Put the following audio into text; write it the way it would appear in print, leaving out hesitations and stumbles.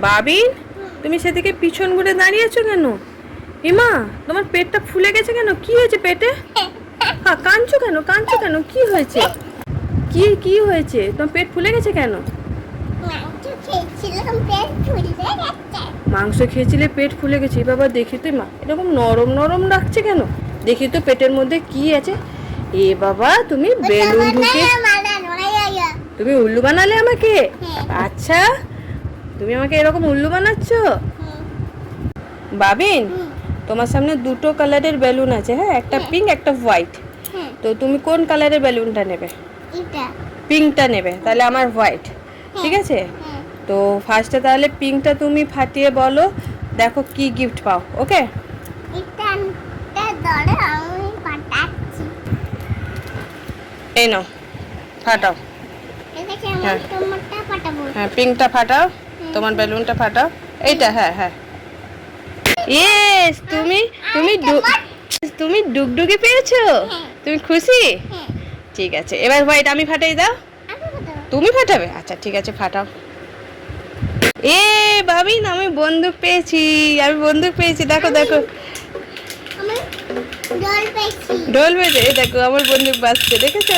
বাবিন, তুমি সেদিকে পিছন ঘুরে দাঁড়িয়ে আছো কেন? হিমা, তোমার পেটটা ফুলে গেছে কেন? কি হয়েছে পেটে? হ্যাঁ, কাঁদছো কেন? কাঁদছো কেন? কি হয়েছে? কি হয়েছে? তোমার পেট ফুলে গেছে কেন? মাংস খেয়েছিলে পেট ফুলে গেছে? বাবা দেখি তো মা, এরকম নরম নরম রাখছে কেন? দেখি তো পেটের মধ্যে কি আছে। এ বাবা, তুমি বেলুন ঢুকে তুমি উল্লু বানালে আমাকে? আচ্ছা, তুমি আমাকে এরকম উল্লু বানাচ্ছ? বাবিন, তোমার সামনে দুটো কালারের বেলুন আছে, হ্যাঁ, একটা পিঙ্ক একটা হোয়াইট। তো তুমি কোন কালারের বেলুনটা নেবে? পিঙ্কটা নেবে, তাহলে আমার হোয়াইট। ঠিক আছে, তো ফার্স্টে তাহলে পিঙ্কটা তুমি ফাটিয়ে বলো, দেখো কি গিফট পাও। ওকে, এই নাও, ফাটাও। হ্যাঁ, পিঙ্কটা ফাটাও, তোমার বেলুনটা ফাটাও। এইটা, হ্যাঁ হ্যাঁ। ইয়েস, তুমি তুমি তুমি ডুগডুগি পেয়েছো? তুমি খুশি? ঠিক আছে, এবার হোয়াইট আমি ফাটাই দাও। তুমি ফাটাবে? আচ্ছা ঠিক আছে, ফাটাও। এ ভাবিন, আমি বন্দুক পেয়েছি, আমি বন্দুক পেয়েছি। দেখো দেখো, ঢোল পেয়েছে। এই দেখো, আমার বন্দুক বাজছে, দেখেছো?